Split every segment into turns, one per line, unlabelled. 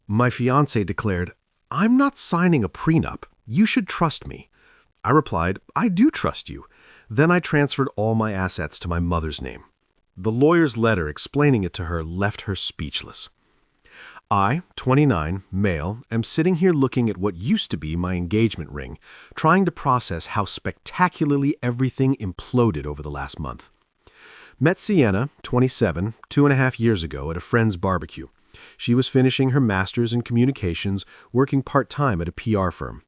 My fiancée declared, "I'm not signing a prenup. You should trust me." I replied, "I do trust you." Then I transferred all my assets to my mother's name. The lawyer's letter explaining it to her left her speechless. I, 29, male, am sitting here looking at what used to be my engagement ring, trying to process how spectacularly everything imploded over the last month. Met Sienna, 27, 2.5 years ago at a friend's barbecue. She was finishing her master's in communications, working part-time at a PR firm.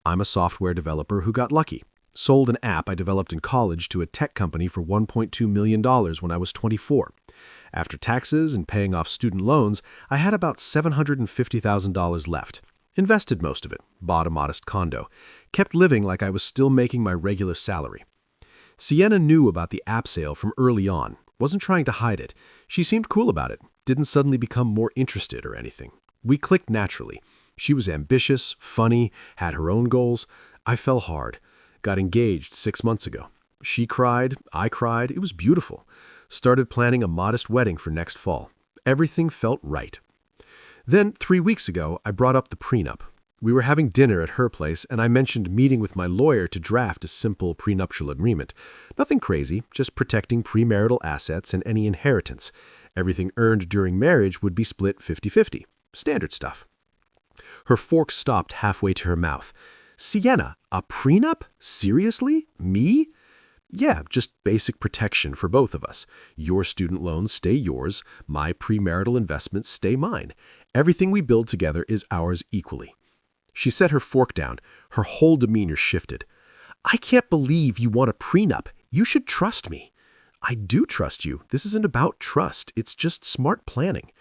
I'm a software developer who got lucky. Sold an app I developed in college to a tech company for $1.2 million when I was 24. After taxes and paying off student loans, I had about $750,000 left. Invested most of it, bought a modest condo, kept living like I was still making my regular salary. Sienna knew about the app sale from early on, wasn't trying to hide it. She seemed cool about it, didn't suddenly become more interested or anything. We clicked naturally. She was ambitious, funny, had her own goals. I fell hard. Got engaged 6 months ago. She cried, I cried, it was beautiful. Started planning a modest wedding for next fall. Everything felt right. Then, 3 weeks ago, I brought up the prenup. We were having dinner at her place, and I mentioned meeting with my lawyer to draft a simple prenuptial agreement. Nothing crazy, just protecting premarital assets and any inheritance. Everything earned during marriage would be split 50-50. Standard stuff. Her fork stopped halfway to her mouth. Sienna, a prenup? Seriously? Me? Yeah, just basic protection for both of us. Your student loans stay yours, my premarital investments stay mine. Everything we build together is ours equally. She set her fork down. Her whole demeanor shifted. I can't believe you want a prenup. You should trust me. I do trust you. This isn't about trust. It's just smart planning.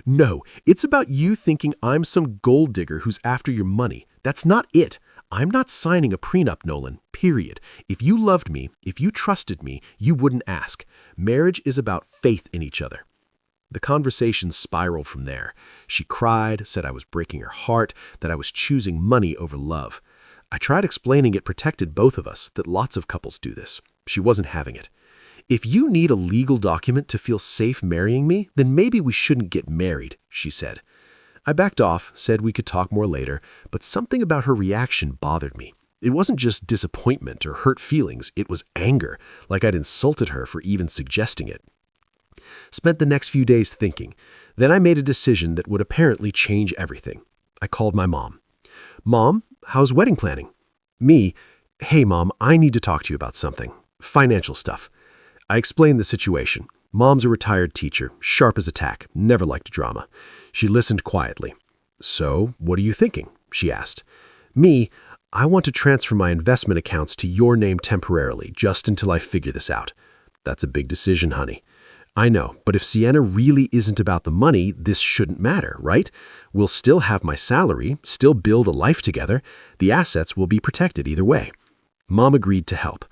No, it's about you thinking I'm some gold digger who's after your money. That's not it. I'm not signing a prenup, Nolan, period. If you loved me, if you trusted me, you wouldn't ask. Marriage is about faith in each other. The conversation spiraled from there. She cried, said I was breaking her heart, that I was choosing money over love. I tried explaining it protected both of us, that lots of couples do this. She wasn't having it. If you need a legal document to feel safe marrying me, then maybe we shouldn't get married, she said. I backed off, said we could talk more later, but something about her reaction bothered me. It wasn't just disappointment or hurt feelings, it was anger, like I'd insulted her for even suggesting it. Spent the next few days thinking. Then I made a decision that would apparently change everything. I called my mom. Mom, how's wedding planning? Me, hey Mom, I need to talk to you about something. Financial stuff. I explained the situation. Mom's a retired teacher, sharp as a tack, never liked drama. She listened quietly. So, what are you thinking? She asked. Me, I want to transfer my investment accounts to your name temporarily, just until I figure this out. That's a big decision, honey. I know, but if Sienna really isn't about the money, this shouldn't matter, right? We'll still have my salary, still build a life together. The assets will be protected either way. Mom agreed to help.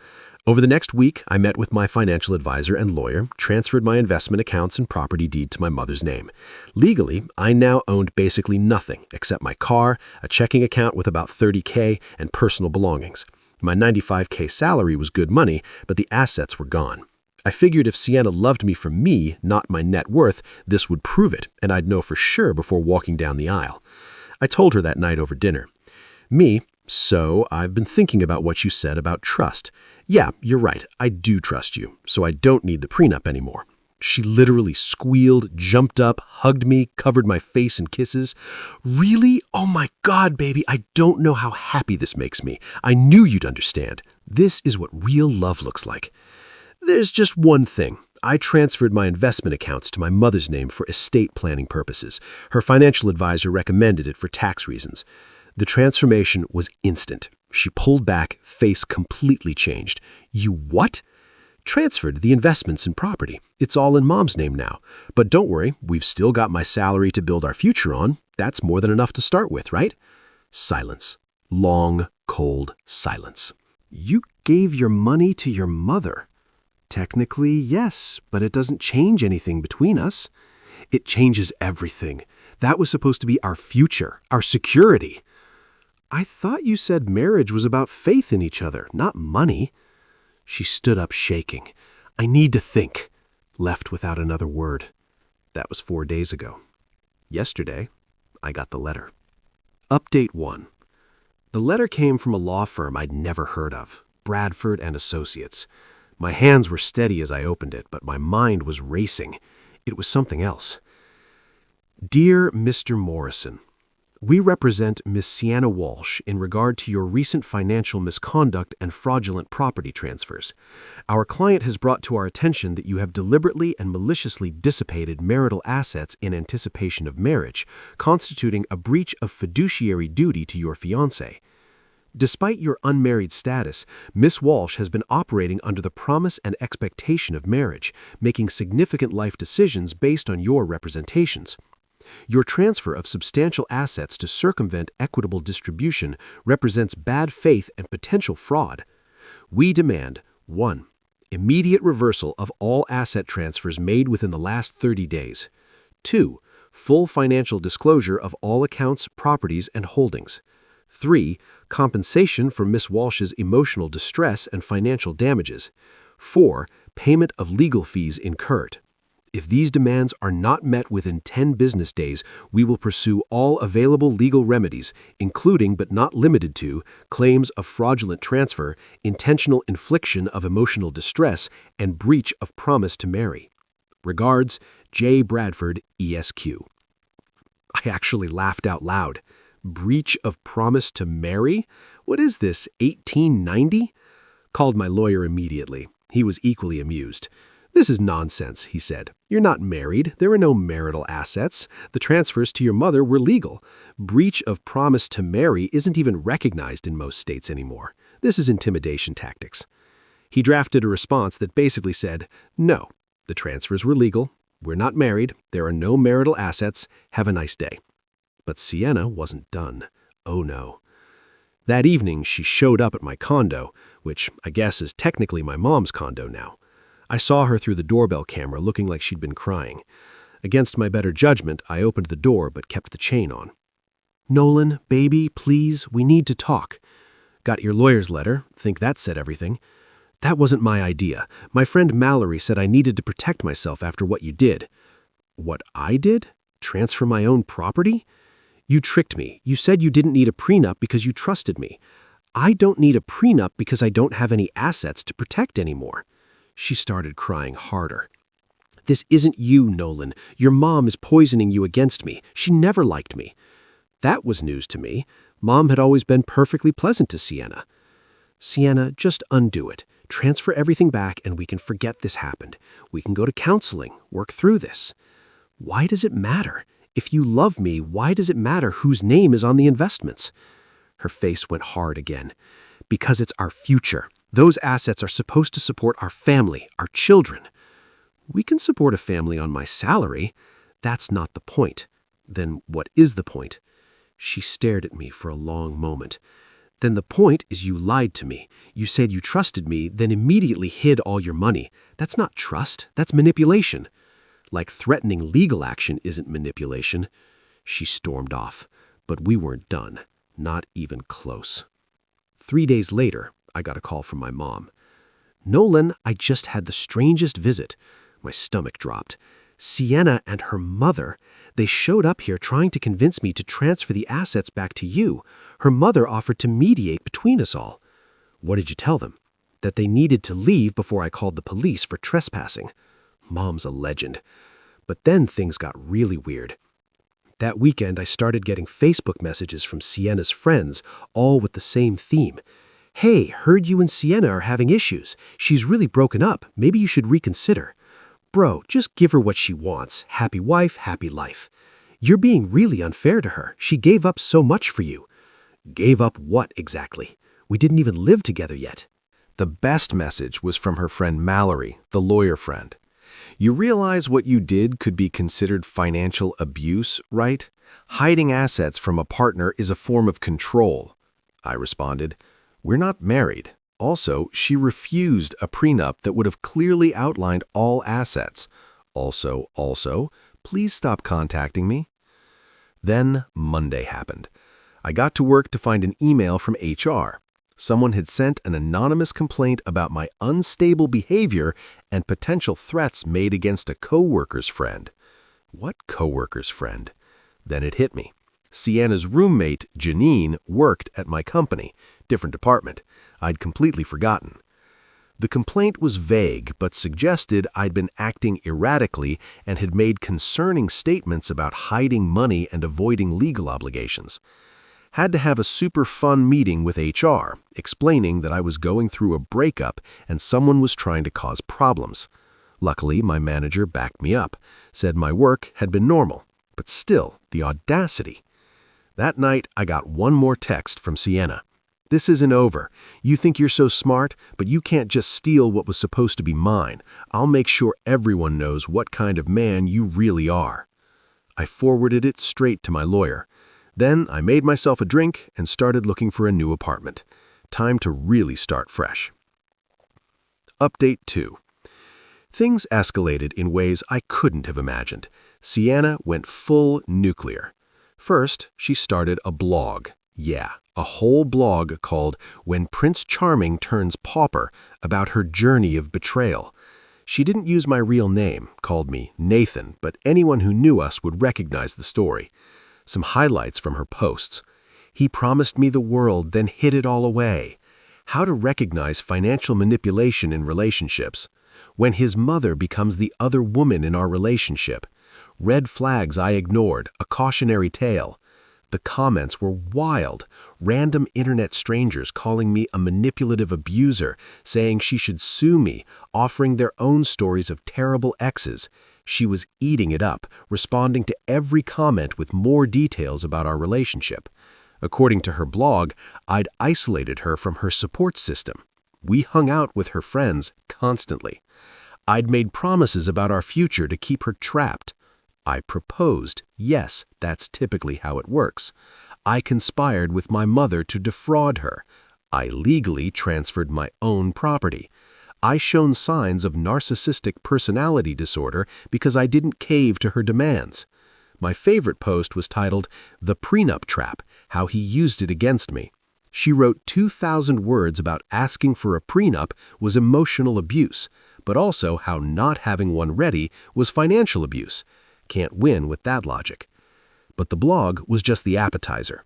Over the next week, I met with my financial advisor and lawyer, transferred my investment accounts and property deed to my mother's name. Legally, I now owned basically nothing except my car, a checking account with about $30K, and personal belongings. My $95K salary was good money, but the assets were gone. I figured if Sienna loved me for me, not my net worth, this would prove it, and I'd know for sure before walking down the aisle. I told her that night over dinner. Me, so I've been thinking about what you said about trust. Yeah, you're right, I do trust you, so I don't need the prenup anymore. She literally squealed, jumped up, hugged me, covered my face in kisses. Really? Oh my God, baby, I don't know how happy this makes me. I knew you'd understand. This is what real love looks like. There's just one thing. I transferred my investment accounts to my mother's name for estate planning purposes. Her financial advisor recommended it for tax reasons. The transformation was instant. She pulled back, face completely changed. You what? Transferred the investments and property. It's all in Mom's name now. But don't worry, we've still got my salary to build our future on. That's more than enough to start with, right? Silence. Long, cold silence. You gave your money to your mother. Technically, yes, but it doesn't change anything between us. It changes everything. That was supposed to be our future, our security. I thought you said marriage was about faith in each other, not money. She stood up shaking. I need to think. Left without another word. That was 4 days ago. Yesterday, I got the letter. Update 1. The letter came from a law firm I'd never heard of, Bradford and Associates. My hands were steady as I opened it, but my mind was racing. It was something else. Dear Mr. Morrison, we represent Miss Sienna Walsh in regard to your recent financial misconduct and fraudulent property transfers. Our client has brought to our attention that you have deliberately and maliciously dissipated marital assets in anticipation of marriage, constituting a breach of fiduciary duty to your fiancé. Despite your unmarried status, Miss Walsh has been operating under the promise and expectation of marriage, making significant life decisions based on your representations. Your transfer of substantial assets to circumvent equitable distribution represents bad faith and potential fraud. We demand 1. Immediate reversal of all asset transfers made within the last 30 days. 2. Full financial disclosure of all accounts, properties, and holdings. 3. Compensation for Miss Walsh's emotional distress and financial damages. 4. Payment of legal fees incurred. If these demands are not met within 10 business days, we will pursue all available legal remedies, including but not limited to claims of fraudulent transfer, intentional infliction of emotional distress, and breach of promise to marry. Regards, J. Bradford, ESQ. I actually laughed out loud. Breach of promise to marry? What is this, 1890? Called my lawyer immediately. He was equally amused. This is nonsense, he said. You're not married. There are no marital assets. The transfers to your mother were legal. Breach of promise to marry isn't even recognized in most states anymore. This is intimidation tactics. He drafted a response that basically said, no, the transfers were legal. We're not married. There are no marital assets. Have a nice day. But Sienna wasn't done. Oh no. That evening, she showed up at my condo, which I guess is technically my mom's condo now. I saw her through the doorbell camera looking like she'd been crying. Against my better judgment, I opened the door but kept the chain on. Nolan, baby, please, we need to talk. Got your lawyer's letter. Think that said everything. That wasn't my idea. My friend Mallory said I needed to protect myself after what you did. What I did? Transfer my own property? You tricked me. You said you didn't need a prenup because you trusted me. I don't need a prenup because I don't have any assets to protect anymore. She started crying harder. This isn't you, Nolan. Your mom is poisoning you against me. She never liked me. That was news to me. Mom had always been perfectly pleasant to Sienna. Sienna, just undo it. Transfer everything back and we can forget this happened. We can go to counseling, work through this. Why does it matter? If you love me, why does it matter whose name is on the investments? Her face went hard again. Because it's our future. Those assets are supposed to support our family, our children. We can support a family on my salary. That's not the point. Then what is the point? She stared at me for a long moment. Then the point is you lied to me. You said you trusted me, then immediately hid all your money. That's not trust. That's manipulation. Like threatening legal action isn't manipulation. She stormed off. But we weren't done. Not even close. 3 days later, I got a call from my mom. Nolan, I just had the strangest visit. My stomach dropped. Sienna and her mother, they showed up here trying to convince me to transfer the assets back to you. Her mother offered to mediate between us all. What did you tell them? That they needed to leave before I called the police for trespassing. Mom's a legend. But then things got really weird. That weekend, I started getting Facebook messages from Sienna's friends, all with the same theme. Hey, heard you and Sienna are having issues. She's really broken up. Maybe you should reconsider. Bro, just give her what she wants. Happy wife, happy life. You're being really unfair to her. She gave up so much for you. Gave up what exactly? We didn't even live together yet.
The best message was from her friend Mallory, the lawyer friend. You realize what you did could be considered financial abuse, right? Hiding assets from a partner is a form of control. I responded, we're not married. Also, she refused a prenup that would have clearly outlined all assets. Also, please stop contacting me. Then Monday happened. I got to work to find an email from HR. Someone had sent an anonymous complaint about my unstable behavior and potential threats made against a coworker's friend. What coworker's friend? Then it hit me. Sienna's roommate, Janine, worked at my company, different department. I'd completely forgotten. The complaint was vague, but suggested I'd been acting erratically and had made concerning statements about hiding money and avoiding legal obligations. Had to have a super fun meeting with HR, explaining that I was going through a breakup and someone was trying to cause problems. Luckily, my manager backed me up, said my work had been normal, but still, the audacity. That night, I got one more text from Sienna. "This isn't over. You think you're so smart, but you can't just steal what was supposed to be mine. I'll make sure everyone knows what kind of man you really are." I forwarded it straight to my lawyer. Then I made myself a drink and started looking for a new apartment. Time to really start fresh. Update 2. Things escalated in ways I couldn't have imagined. Sienna went full nuclear. First, she started a blog. Yeah, a whole blog called "When Prince Charming Turns Pauper," about her journey of betrayal. She didn't use my real name, called me Nathan, but anyone who knew us would recognize the story. Some highlights from her posts. "He promised me the world, then hid it all away." How to recognize financial manipulation in relationships. When his mother becomes the other woman in our relationship. Red flags I ignored, a cautionary tale. The comments were wild. Random internet strangers calling me a manipulative abuser, saying she should sue me, offering their own stories of terrible exes. She was eating it up, responding to every comment with more details about our relationship. According to her blog, I'd isolated her from her support system. We hung out with her friends constantly. I'd made promises about our future to keep her trapped. I proposed. Yes, that's typically how it works. I conspired with my mother to defraud her. I legally transferred my own property. I shown signs of narcissistic personality disorder because I didn't cave to her demands. My favorite post was titled, "The Prenup Trap, How He Used It Against Me." She wrote 2,000 words about asking for a prenup was emotional abuse, but also how not having one ready was financial abuse. Can't win with that logic. But the blog was just the appetizer.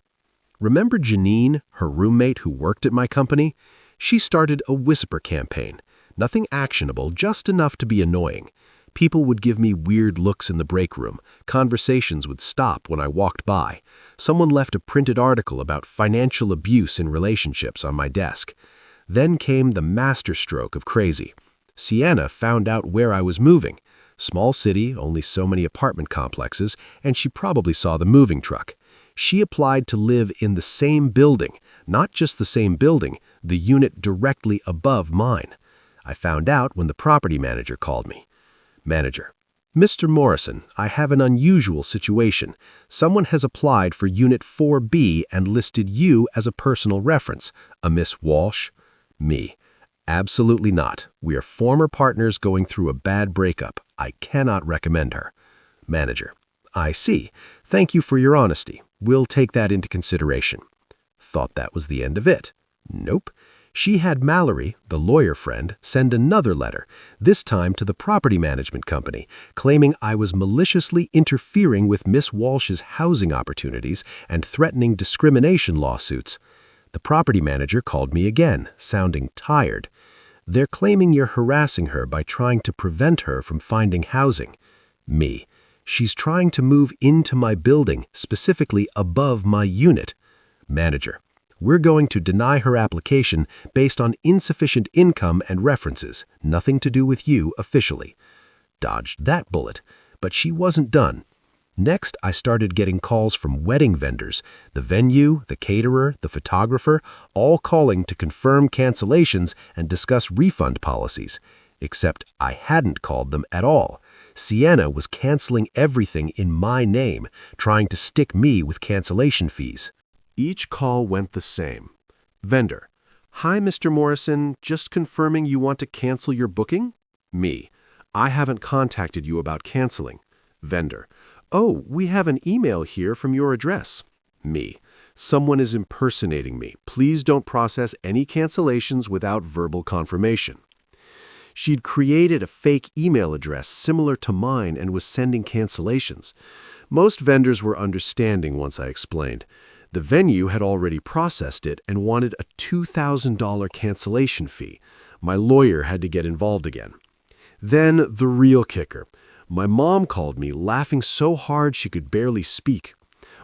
Remember Janine, her roommate who worked at my company? She started a whisper campaign. Nothing actionable, just enough to be annoying. People would give me weird looks in the break room. Conversations would stop when I walked by. Someone left a printed article about financial abuse in relationships on my desk. Then came the masterstroke of crazy. Sienna found out where I was moving. Small city, only so many apartment complexes, and she probably saw the moving truck. She applied to live in the same building, not just the same building, the unit directly above mine. I found out when the property manager called me. Manager: "Mr. Morrison, I have an unusual situation. Someone has applied for Unit 4B and listed you as a personal reference. A Miss Walsh?" Me: "Absolutely not. We are former partners going through a bad breakup. I cannot recommend her." Manager: "I see. Thank you for your honesty. We'll take that into consideration." Thought that was the end of it. Nope. She had Mallory, the lawyer friend, send another letter, this time to the property management company, claiming I was maliciously interfering with Miss Walsh's housing opportunities and threatening discrimination lawsuits. The property manager called me again, sounding tired. "They're claiming you're harassing her by trying to prevent her from finding housing." Me: "She's trying to move into my building, specifically above my unit." Manager: "We're going to deny her application based on insufficient income and references, nothing to do with you officially." Dodged that bullet, but she wasn't done. Next, I started getting calls from wedding vendors, the venue, the caterer, the photographer, all calling to confirm cancellations and discuss refund policies. Except I hadn't called them at all. Sienna was canceling everything in my name, trying to stick me with cancellation fees. Each call went the same. Vendor: "Hi, Mr. Morrison, just confirming you want to cancel your booking?" Me: "I haven't contacted you about canceling." Vendor: "Oh, we have an email here from your address." Me: "Someone is impersonating me. Please don't process any cancellations without verbal confirmation." She'd created a fake email address similar to mine and was sending cancellations.
Most vendors were understanding once I explained. The venue had already processed it and wanted a $2,000 cancellation fee. My lawyer had to get involved again. Then the real kicker. My mom called me, laughing so hard she could barely speak.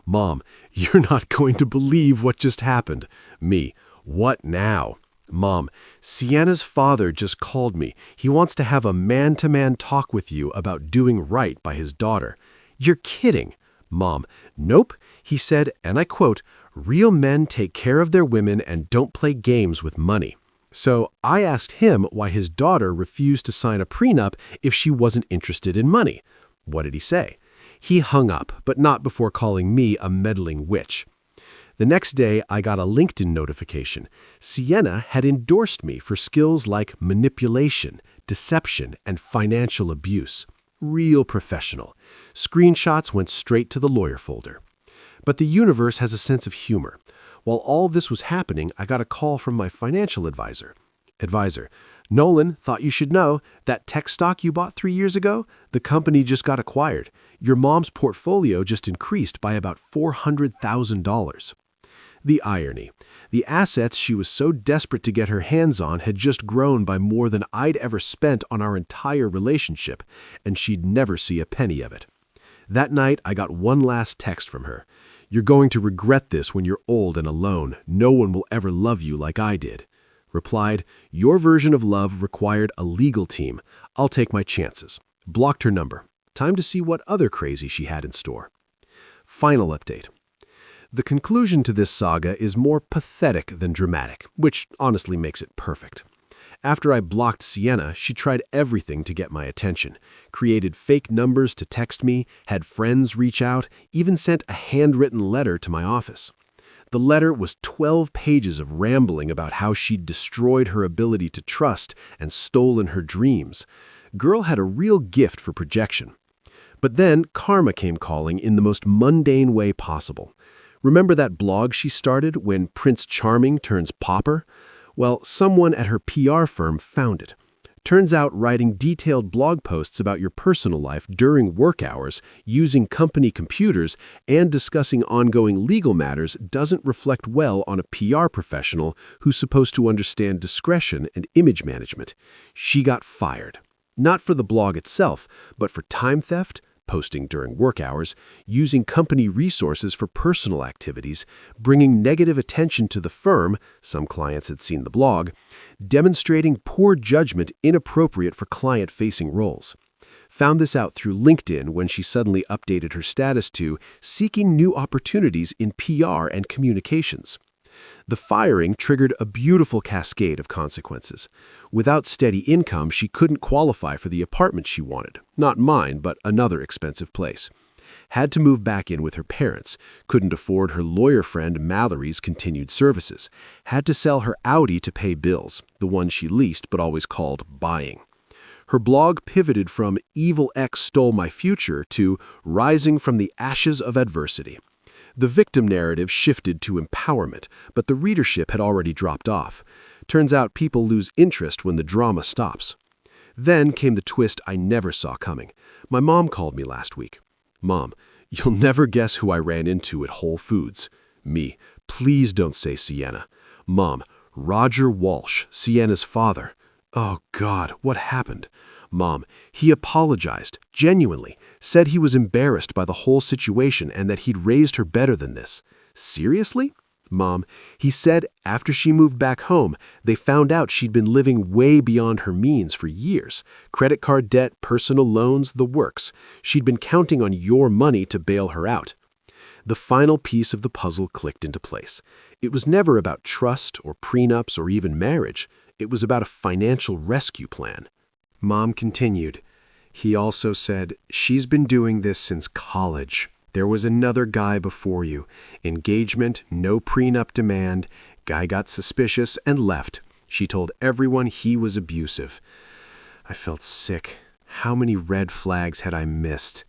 "Mom, you're not going to believe what just happened." Me, "What now?" "Mom, Sienna's father just called me. He wants to have a man-to-man talk with you about doing right by his daughter." "You're kidding." Mom, "Nope. He said, and I quote, 'Real men take care of their women and don't play games with money.'" So I asked him why his daughter refused to sign a prenup if she wasn't interested in money. What did he say? He hung up, but not before calling me a meddling witch. The next day, I got a LinkedIn notification. Sienna had endorsed me for skills like manipulation, deception, and financial abuse. Real professional. Screenshots went straight to the lawyer folder. But the universe has a sense of humor. While all this was happening, I got a call from my financial advisor. Advisor, "Nolan, thought you should know, that tech stock you bought 3 years ago, the company just got acquired. Your mom's portfolio just increased by about $400,000. The irony. The assets she was so desperate to get her hands on had just grown by more than I'd ever spent on our entire relationship, and she'd never see a penny of it. That night, I got one last text from her. "You're going to regret this when you're old and alone. No one will ever love you like I did." Replied, "Your version of love required a legal team. I'll take my chances." Blocked her number. Time to see what other crazy she had in store. Final update. The conclusion to this saga is more pathetic than dramatic, which honestly makes it perfect. After I blocked Sienna, she tried everything to get my attention. Created fake numbers to text me, had friends reach out, even sent a handwritten letter to my office. The letter was 12 pages of rambling about how she'd destroyed her ability to trust and stolen her dreams. Girl had a real gift for projection. But then karma came calling in the most mundane way possible. Remember that blog she started when Prince Charming turns pauper? Well, someone at her PR firm found it. Turns out writing detailed blog posts about your personal life during work hours, using company computers, and discussing ongoing legal matters doesn't reflect well on a PR professional who's supposed to understand discretion and image management. She got fired. Not for the blog itself, but for time theft, posting during work hours, using company resources for personal activities, bringing negative attention to the firm, some clients had seen the blog, demonstrating poor judgment inappropriate for client-facing roles. Found this out through LinkedIn when she suddenly updated her status to seeking new opportunities in PR and communications. The firing triggered a beautiful cascade of consequences. Without steady income, she couldn't qualify for the apartment she wanted. Not mine, but another expensive place. Had to move back in with her parents. Couldn't afford her lawyer friend Mallory's continued services. Had to sell her Audi to pay bills, the one she leased but always called buying. Her blog pivoted from "Evil X stole my future" to "Rising from the ashes of adversity." The victim narrative shifted to empowerment, but the readership had already dropped off. Turns out people lose interest when the drama stops. Then came the twist I never saw coming. My mom called me last week. "Mom, you'll never guess who I ran into at Whole Foods." Me, "Please don't say Sienna." Mom, "Roger Walsh, Sienna's father." Oh God, what happened? Mom, "He apologized, genuinely, said he was embarrassed by the whole situation and that he'd raised her better than this." Seriously? Mom, "He said after she moved back home, they found out she'd been living way beyond her means for years. Credit card debt, personal loans, the works. She'd been counting on your money to bail her out." The final piece of the puzzle clicked into place. It was never about trust or prenups or even marriage. It was about a financial rescue plan. Mom continued, "He also said, she's been doing this since college. There was another guy before you. Engagement, no prenup demand. Guy got suspicious and left. She told everyone he was abusive." I felt sick. How many red flags had I missed?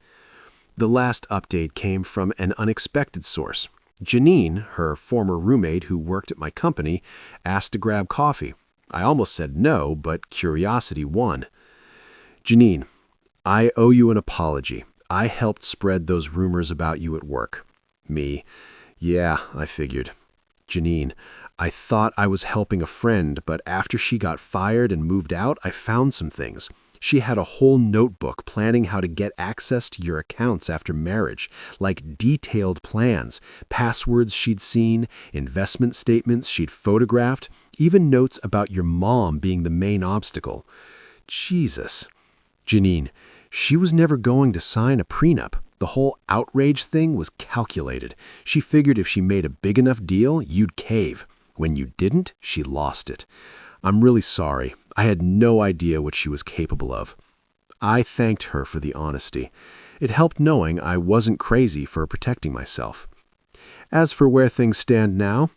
The last update came from an unexpected source. Janine, her former roommate who worked at my company, asked to grab coffee. I almost said no, but curiosity won. "Janine, I owe you an apology.
I helped spread those rumors about you at work. Me. Yeah, I figured. Janine. I thought I was helping a friend, but after she got fired and moved out, I found some things. She had a whole notebook planning how to get access to your accounts after marriage, like detailed plans, passwords she'd seen, investment statements she'd photographed, even notes about your mom being the main obstacle. Jesus. Janine, she was never going to sign a prenup. The whole outrage thing was calculated. She figured if she made a big enough deal, you'd cave. When you didn't, she lost it. I'm really sorry. I had no idea what she was capable of. I thanked her for the honesty. It helped knowing I wasn't crazy for protecting myself. As for where things stand now,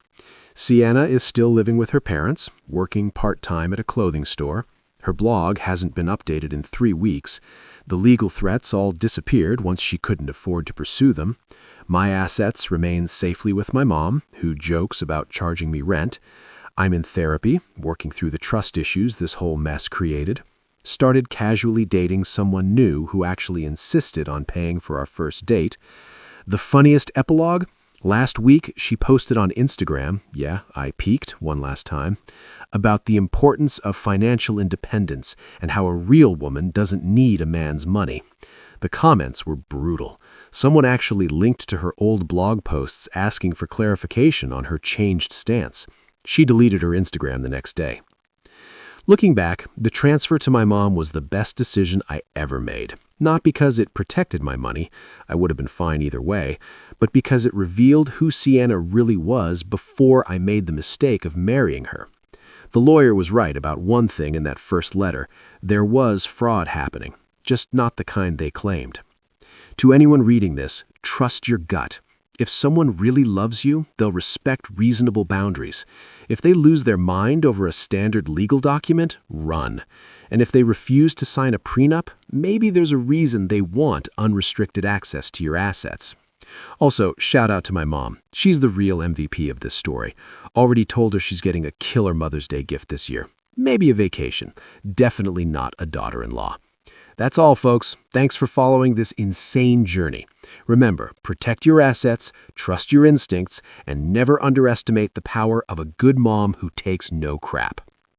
Sienna is still living with her parents, working part-time at a clothing store. Her blog hasn't been updated in 3 weeks. The legal threats all disappeared once she couldn't afford to pursue them. My assets remain safely with my mom, who jokes about charging me rent. I'm in therapy, working through the trust issues this whole mess created. Started casually dating someone new who actually insisted on paying for our first date. The funniest epilogue? Last week, she posted on Instagram, yeah, I peeked one last time, about the importance of financial independence and how a real woman doesn't need a man's money. The comments were brutal. Someone actually linked to her old blog posts asking for clarification on her changed stance. She deleted her Instagram the next day. Looking back, the transfer to my mom was the best decision I ever made. Not because it protected my money, I would have been fine either way, but because it revealed who Sienna really was before I made the mistake of marrying her. The lawyer was right about one thing in that first letter. There was fraud happening, just not the kind they claimed. To anyone reading this, trust your gut. If someone really loves you, they'll respect reasonable boundaries. If they lose their mind over a standard legal document, run. And if they refuse to sign a prenup, maybe there's a reason they want unrestricted access to your assets. Also, shout out to my mom. She's the real MVP of this story. Already told her she's getting a killer Mother's Day gift this year. Maybe a vacation. Definitely not a daughter-in-law. That's all, folks. Thanks for following this insane journey. Remember, protect your assets, trust your instincts, and never underestimate the power of a good mom who takes no crap.